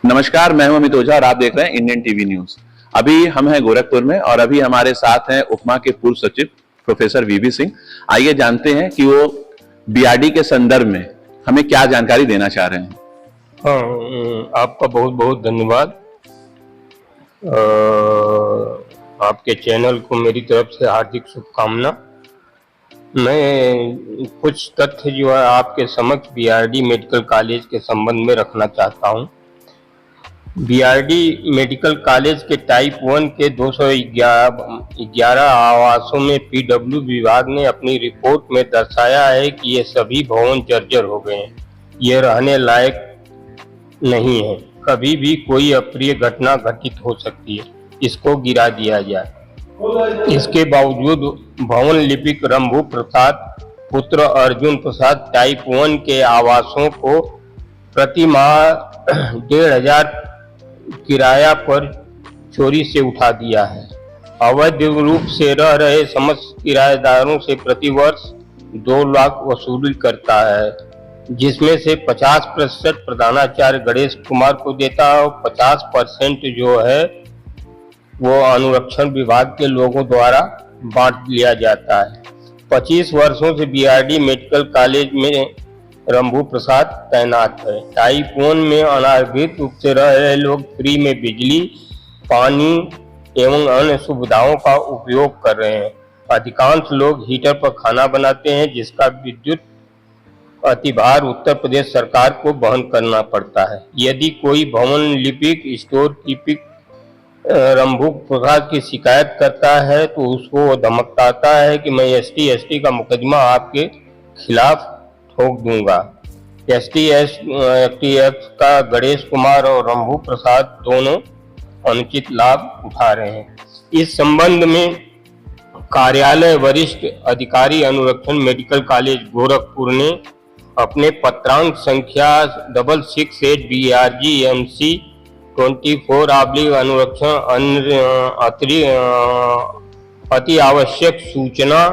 नमस्कार, मैं हूं अमित ओझा और आप देख रहे हैं इंडियन टीवी न्यूज। अभी हम हैं गोरखपुर में और अभी हमारे साथ हैं उपमा के पूर्व सचिव प्रोफेसर वीबी सिंह। आइए जानते हैं कि वो बीआरडी के संदर्भ में हमें क्या जानकारी देना चाह रहे हैं। आपका बहुत बहुत धन्यवाद। आपके चैनल को मेरी तरफ से हार्दिक शुभकामना। मैं कुछ तथ्य जो है आपके समक्ष बीआरडी मेडिकल कॉलेज के संबंध में रखना चाहता हूं। बीआरडी मेडिकल कॉलेज के टाइप 1 के 211 आवासों में पीडब्ल्यू विभाग ने अपनी रिपोर्ट में दर्शाया है कि ये सभी भवन जर्जर हो गए हैं, ये रहने लायक नहीं है। कभी भी कोई अप्रिय घटना घटित हो सकती है, इसको गिरा दिया जाए। इसके बावजूद भवन लिपिक रंभू प्रसाद पुत्र अर्जुन प्रसाद टाइप 1 के आवासों को प्रति माह 1,500 किराया पर चोरी से उठा दिया है। अवैध रूप से रह रहे समस्त किराएदारोरों से प्रतिवर्ष 2 लाख वसूली करता है, जिसमें से 50% प्रधानाचार्य गणेश कुमार को देता है और 50% जो है वो अनुरक्षण विभाग के लोगों द्वारा बांट लिया जाता है। 25 वर्षों से बीआरडी मेडिकल कॉलेज में रंभू प्रसाद तैनात है। टाइप 1 में अनाधिकृत रूप से रह रहे लोग फ्री में बिजली, पानी एवं अन्य सुविधाओं का उपयोग कर रहे हैं। अधिकांश लोग हीटर पर खाना बनाते हैं, जिसका विद्युत अतिभार उत्तर प्रदेश सरकार को वहन करना पड़ता है। यदि कोई भवन लिपिक स्टोर कीपिंग रंभू प्रसाद की शिकायत करता है तो उसको वो धमकाता है कि मैं ST/ST का मुकदमा आपके खिलाफ ठोक दूंगा। ST/ST एक्ट का गणेश कुमार और रंभू प्रसाद दोनों अनुचित लाभ उठा रहे हैं। इस संबंध में कार्यालय वरिष्ठ अधिकारी अनुरक्षण मेडिकल कॉलेज गोरखपुर ने अपने पत्रांक संख्या 668 BRG-MC 24 अनुरक्षण अति आवश्यक सूचना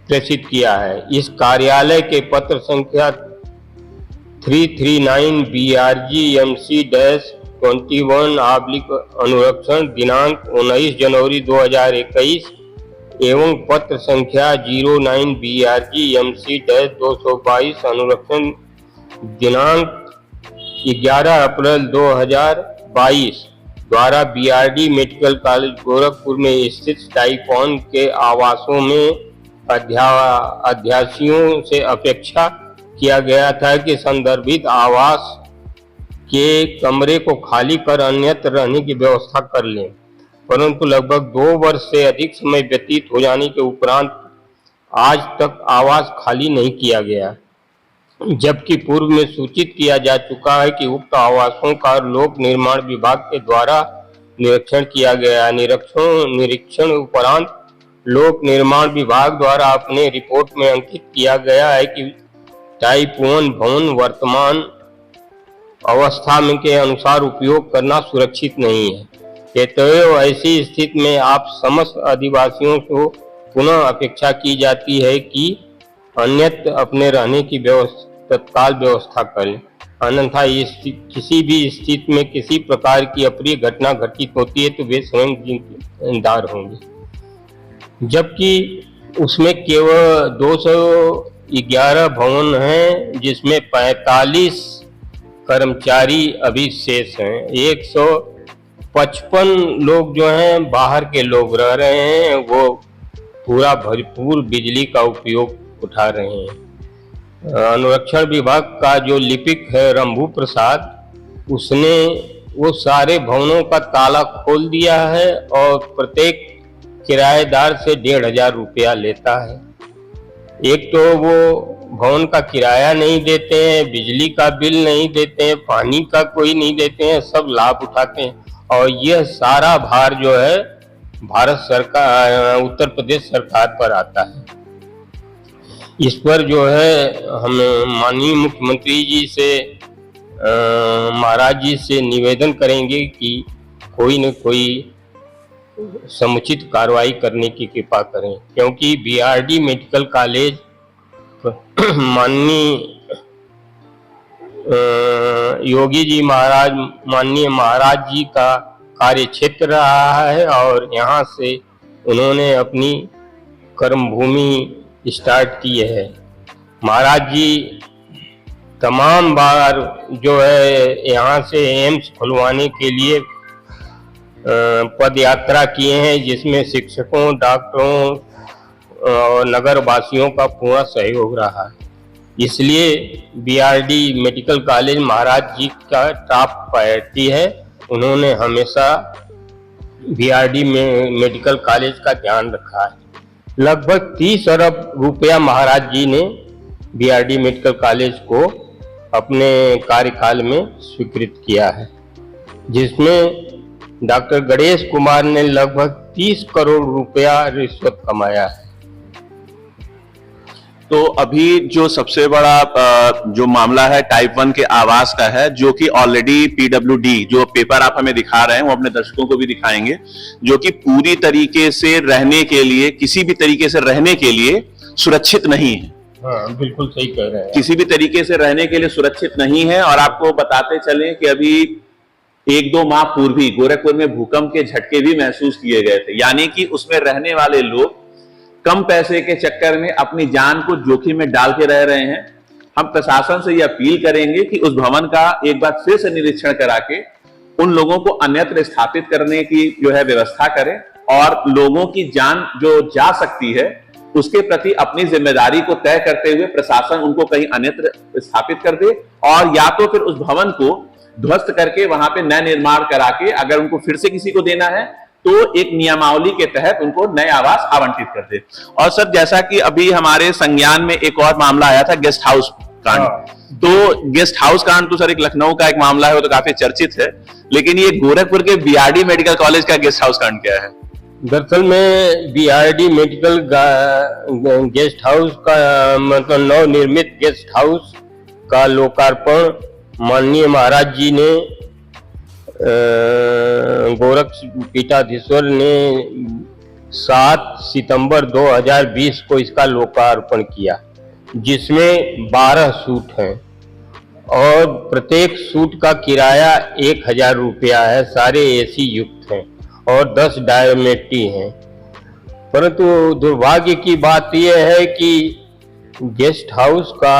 प्रेषित किया है। इस कार्यालय के पत्र संख्या 339 BRG-MC-21 अनुरक्षण दिनांक 19 जनवरी 2021 एवं पत्र संख्या 09 BRG-MC-222 अनुरक्षण दिनांक 11 अप्रैल 2022 द्वारा बीआरडी मेडिकल कॉलेज गोरखपुर में स्थित टाइप 1 के आवासों में अध्यासियों से अपेक्षा किया गया था कि संदर्भित आवास के कमरे को खाली कर अन्यत्र रहने की व्यवस्था कर लें, परंतु लगभग 2 वर्ष से अधिक समय व्यतीत हो जाने के उपरांत आज तक आवास खाली नहीं किया गया, जबकि पूर्व में सूचित किया जा चुका है कि उक्त आवासों का लोक निर्माण विभाग के द्वारा निरीक्षण किया गया। निरीक्षण उपरांत लोक निर्माण विभाग द्वारा अपने रिपोर्ट में अंकित किया गया है कि टाइप 1 भवन वर्तमान अवस्था में के अनुसार उपयोग करना सुरक्षित नहीं है। तो ऐसी स्थिति में आप समस्त अधिवासियों को पुनः अपेक्षा की जाती है कि अन्यत्र अपने रहने की तत्काल व्यवस्था करें, अन्यथा किसी भी स्थिति में किसी प्रकार की अप्रिय घटना घटित होती है तो वे स्वयं जिम्मेदार होंगे। जबकि उसमें केवल 211 भवन हैं, जिसमें 45 कर्मचारी अभी शेष हैं। 155 लोग जो हैं बाहर के लोग रह रहे हैं, वो पूरा भरपूर बिजली का उपयोग उठा रहे हैं। अनुरक्षण विभाग का जो लिपिक है रंभू प्रसाद, उसने वो सारे भवनों का ताला खोल दिया है और प्रत्येक किराएदार से 1,500 रुपया लेता है। एक तो वो भवन का किराया नहीं देते हैं, बिजली का बिल नहीं देते हैं, पानी का कोई नहीं देते हैं, सब लाभ उठाते हैं। और यह सारा भार जो है भारत सरकार, उत्तर प्रदेश सरकार पर आता है। इस पर जो है हम माननीय मुख्यमंत्री जी से, महाराज जी से निवेदन करेंगे कि कोई न कोई समुचित कार्रवाई करने की कृपा करें, क्योंकि बीआरडी मेडिकल कॉलेज माननीय योगी जी महाराज, माननीय महाराज जी का कार्य क्षेत्र रहा है और यहाँ से उन्होंने अपनी कर्म भूमि स्टार्ट की है। महाराज जी तमाम बार जो है यहाँ से एम्स खुलवाने के लिए पद यात्रा किए हैं, जिसमें शिक्षकों, डॉक्टरों और नगर वासियों का पूरा सहयोग रहा है। इसलिए बीआरडी मेडिकल कॉलेज महाराज जी का टॉप प्रायोरिटी है। उन्होंने हमेशा बीआरडी में मेडिकल कॉलेज का ध्यान रखा है। लगभग 30 अरब रुपया महाराज जी ने बीआरडी मेडिकल कॉलेज को अपने कार्यकाल में स्वीकृत किया है, जिसमें डॉक्टर गणेश कुमार ने लगभग 30 करोड़ रुपया रिश्वत कमाया है। तो अभी जो सबसे बड़ा जो मामला है टाइप 1 के आवास का है, जो कि ऑलरेडी पीडब्ल्यूडी जो पेपर आप हमें दिखा रहे हैं वो अपने दर्शकों को भी दिखाएंगे, जो कि पूरी तरीके से रहने के लिए, किसी भी तरीके से रहने के लिए सुरक्षित नहीं है। हाँ, बिल्कुल सही कह रहे हैं। किसी भी तरीके से रहने के लिए सुरक्षित नहीं है। और आपको बताते चलें कि अभी 1-2 माह पूर्व ही गोरखपुर में भूकंप के झटके भी महसूस किए गए थे, यानी कि उसमें रहने वाले लोग कम पैसे के चक्कर में अपनी जान को जोखिम में डाल के रह रहे हैं। हम प्रशासन से यह अपील करेंगे कि उस भवन का एक बार फिर से निरीक्षण करा के उन लोगों को अन्यत्र स्थापित करने की जो है व्यवस्था करें, और लोगों की जान जो जा सकती है उसके प्रति अपनी जिम्मेदारी को तय करते हुए प्रशासन उनको कहीं अन्यत्र स्थापित कर दे, और या तो फिर उस भवन को ध्वस्त करके वहां पे नया निर्माण करा के अगर उनको फिर से किसी को देना है तो एक नियमावली के तहत उनको नए आवास आवंटित कर दे। और सर, जैसा कि अभी हमारे संज्ञान में एक और मामला आया था गेस्ट हाउस कांड, तो गेस्ट हाउस कांड तो सर एक लखनऊ का एक मामला है, वो तो काफी चर्चित है, लेकिन ये गोरखपुर के बीआरडी मेडिकल कॉलेज का गेस्ट हाउस कांड क्या है? दरअसल में बीआरडी मेडिकल गेस्ट हाउस का मतलब नवनिर्मित गेस्ट हाउस का लोकार्पण माननीय महाराज जी ने गोरख पीठाधीश्वर ने 7 सितंबर 2020 को इसका लोकार्पण किया, जिसमें 12 सूट हैं और प्रत्येक सूट का किराया 1000 रुपया है। सारे एसी युक्त हैं और 10 डायमेट्री हैं। परंतु दुर्भाग्य की बात यह है कि गेस्ट हाउस का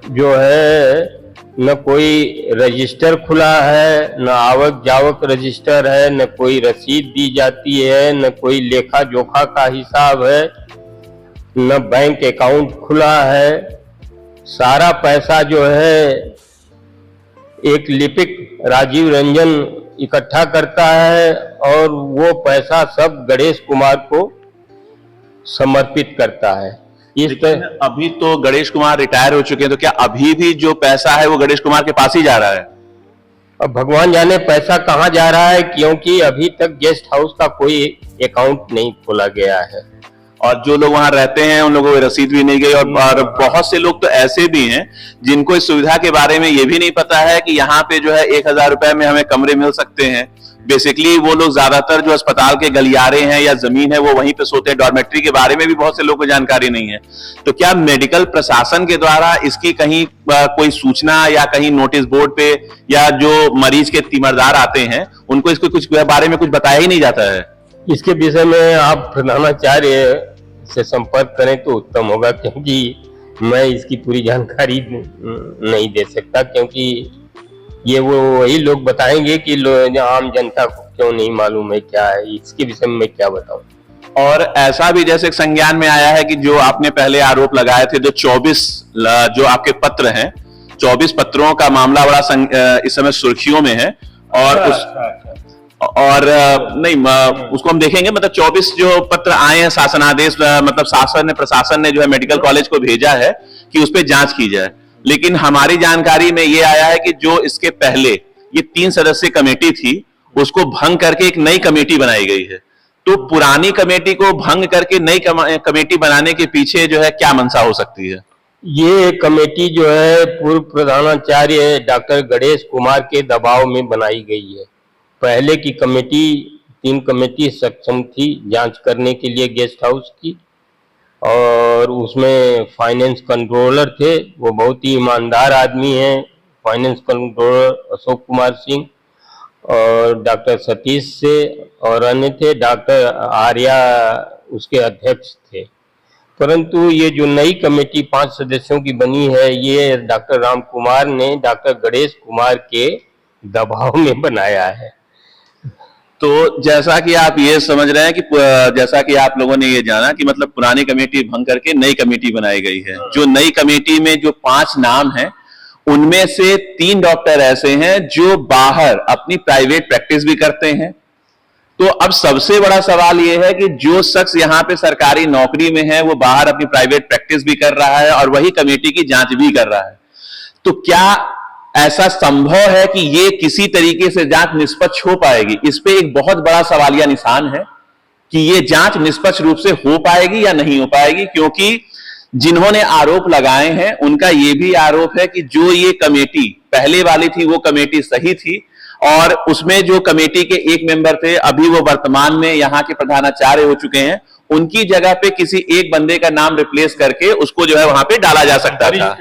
जो है न कोई रजिस्टर खुला है, न आवक जावक रजिस्टर है, न कोई रसीद दी जाती है, न कोई लेखा जोखा का हिसाब है, न बैंक अकाउंट खुला है। सारा पैसा जो है एक लिपिक राजीव रंजन इकट्ठा करता है और वो पैसा सब गणेश कुमार को समर्पित करता है। अभी तो गणेश कुमार रिटायर हो चुके हैं, तो क्या अभी भी जो पैसा है वो गणेश कुमार के पास ही जा रहा है? अब भगवान जाने पैसा कहाँ जा रहा है, क्योंकि अभी तक गेस्ट हाउस का कोई अकाउंट नहीं खोला गया है। और जो लोग वहां रहते हैं उन लोगों को रसीद भी नहीं गई, और बहुत से लोग तो ऐसे भी हैं जिनको इस सुविधा के बारे में ये भी नहीं पता है कि यहाँ पे जो है 1000 रुपए में हमें कमरे मिल सकते हैं। बेसिकली वो लोग ज्यादातर जो अस्पताल के गलियारे हैं या जमीन है वो वहीं पे सोते हैं। डॉर्मेट्री के बारे में भी बहुत से लोगों को जानकारी नहीं है। तो क्या मेडिकल प्रशासन के द्वारा इसकी कहीं कोई सूचना या कहीं नोटिस बोर्ड पे या जो मरीज के तीमरदार आते हैं उनको इसको कुछ बारे में कुछ बताया ही नहीं जाता है? इसके विषय में आप प्रधानाचार्य से संपर्क करें तो उत्तम होगा, क्योंकि मैं इसकी पूरी जानकारी नहीं दे सकता, क्योंकि ये वो वही लोग बताएंगे कि आम जनता को क्यों नहीं मालूम है क्या है। इसके विषय में मैं क्या बताऊं। और ऐसा भी जैसे संज्ञान में आया है कि जो आपने पहले आरोप लगाए थे, जो 24 जो आपके पत्र हैं, 24 पत्रों का मामला बड़ा इस समय सुर्खियों में है। और उसको हम देखेंगे। मतलब 24 जो पत्र आए हैं शासनादेश, मतलब प्रशासन ने जो है मेडिकल कॉलेज को भेजा है कि उस पर जांच की जाए। लेकिन हमारी जानकारी में ये आया है कि जो इसके पहले ये 3 सदस्यीय कमेटी थी उसको भंग करके एक नई कमेटी बनाई गई है। तो पुरानी कमेटी को भंग करके नई कमेटी बनाने के पीछे जो है क्या मंशा हो सकती है? ये कमेटी जो है पूर्व प्रधानाचार्य डॉक्टर गणेश कुमार के दबाव में बनाई गई है। पहले की कमेटी 3 कमेटी सक्षम थी जांच करने के लिए गेस्ट हाउस की, और उसमें फाइनेंस कंट्रोलर थे, वो बहुत ही ईमानदार आदमी हैं, फाइनेंस कंट्रोलर अशोक कुमार सिंह, और डॉक्टर सतीश से, और अन्य थे डॉक्टर आर्या उसके अध्यक्ष थे। परंतु ये जो नई कमेटी 5 सदस्यों की बनी है, ये डॉक्टर राम कुमार ने डॉक्टर गणेश कुमार के दबाव में बनाया है। तो जैसा कि आप ये समझ रहे हैं कि जैसा कि आप लोगों ने ये जाना कि मतलब पुरानी कमेटी भंग करके नई कमेटी बनाई गई है। जो नई कमेटी में जो 5 नाम हैं, उनमें से 3 डॉक्टर ऐसे हैं जो बाहर अपनी प्राइवेट प्रैक्टिस भी करते हैं। तो अब सबसे बड़ा सवाल यह है कि जो शख्स यहां पे सरकारी नौकरी में है, वो बाहर अपनी प्राइवेट प्रैक्टिस भी कर रहा है और वही कमेटी की जांच भी कर रहा है। तो क्या ऐसा संभव है कि ये किसी तरीके से जांच निष्पक्ष हो पाएगी? इस पे एक बहुत बड़ा सवालिया निशान है कि ये जांच निष्पक्ष रूप से हो पाएगी या नहीं हो पाएगी, क्योंकि जिन्होंने आरोप लगाए हैं उनका यह भी आरोप है कि जो ये कमेटी पहले वाली थी, वो कमेटी सही थी, और उसमें जो कमेटी के एक मेंबर थे, अभी वो वर्तमान में यहाँ के प्रधानाचार्य हो चुके हैं, उनकी जगह पे किसी एक बंदे का नाम रिप्लेस करके उसको जो है वहां पे डाला जा सकता था,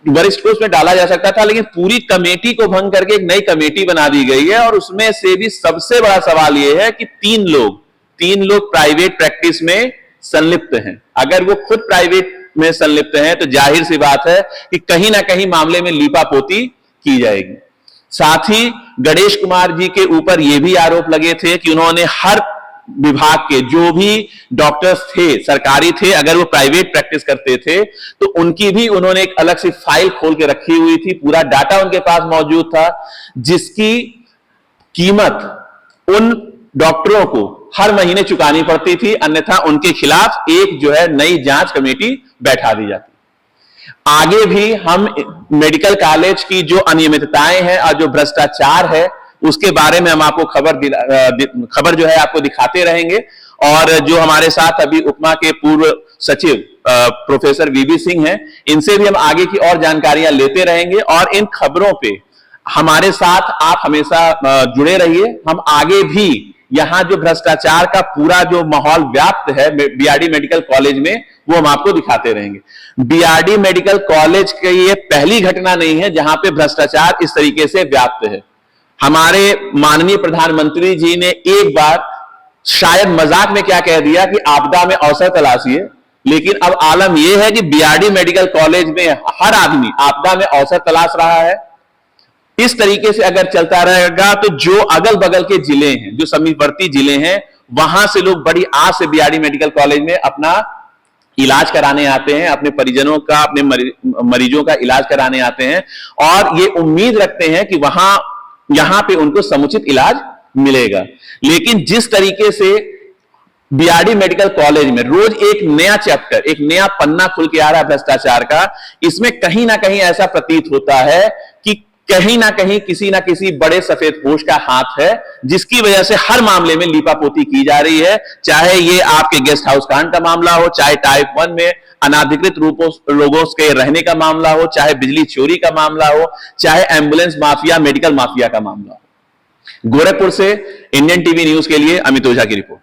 वरिष्ठ को उसमें डाला जा सकता था। लेकिन पूरी कमेटी को भंग करके एक नई कमेटी बना दी गई है, और उसमें से भी सबसे बड़ा सवाल यह है कि 3 लोग प्राइवेट प्रैक्टिस में संलिप्त हैं। अगर वो खुद प्राइवेट में संलिप्त हैं तो जाहिर सी बात है कि कहीं ना कहीं मामले में लीपापोती की जाएगी। साथ ही गणेश कुमार जी के ऊपर यह भी आरोप लगे थे कि उन्होंने हर विभाग के जो भी डॉक्टर्स थे, सरकारी थे, अगर वो प्राइवेट प्रैक्टिस करते थे तो उनकी भी उन्होंने एक अलग सी फाइल खोल के रखी हुई थी, पूरा डाटा उनके पास मौजूद था, जिसकी कीमत उन डॉक्टरों को हर महीने चुकानी पड़ती थी, अन्यथा उनके खिलाफ एक जो है नई जांच कमेटी बैठा दी जाती। आगे भी हम मेडिकल कॉलेज की जो अनियमितताएं हैं और जो भ्रष्टाचार है उसके बारे में हम आपको खबर जो है आपको दिखाते रहेंगे। और जो हमारे साथ अभी उपमा के पूर्व सचिव प्रोफेसर वीबी सिंह हैं, इनसे भी हम आगे की और जानकारियां लेते रहेंगे, और इन खबरों पे हमारे साथ आप हमेशा जुड़े रहिए। हम आगे भी यहां जो भ्रष्टाचार का पूरा जो माहौल व्याप्त है बीआरडी मेडिकल कॉलेज में, वो हम आपको दिखाते रहेंगे। बीआरडी मेडिकल कॉलेज की ये पहली घटना नहीं है जहां पे भ्रष्टाचार इस तरीके से व्याप्त है। हमारे माननीय प्रधानमंत्री जी ने एक बार शायद मजाक में क्या कह दिया कि आपदा में अवसर तलाशिए, लेकिन अब आलम यह है कि बीआरडी मेडिकल कॉलेज में हर आदमी आपदा में अवसर तलाश रहा है। इस तरीके से अगर चलता रहेगा तो जो अगल बगल के जिले हैं, जो समीपवर्ती जिले हैं, वहां से लोग बड़ी आस से बीआरडी मेडिकल कॉलेज में अपना इलाज कराने आते हैं, अपने परिजनों का, अपने मरीजों का इलाज कराने आते हैं, और ये उम्मीद रखते हैं कि यहां पे उनको समुचित इलाज मिलेगा। लेकिन जिस तरीके से बीआरडी मेडिकल कॉलेज में रोज एक नया चैप्टर, एक नया पन्ना खुल के आ रहा है भ्रष्टाचार का, इसमें कहीं ना कहीं ऐसा प्रतीत होता है कि कहीं ना कहीं किसी ना किसी बड़े सफेदपोश का हाथ है, जिसकी वजह से हर मामले में लीपापोती की जा रही है। चाहे ये आपके गेस्ट हाउस कांड का मामला हो, चाहे टाइप 1 में अनाधिकृत लोगों के रहने का मामला हो, चाहे बिजली चोरी का मामला हो, चाहे एम्बुलेंस माफिया, मेडिकल माफिया का मामला हो। गोरखपुर से इंडियन टीवी न्यूज के लिए अमित ओझा की रिपोर्ट।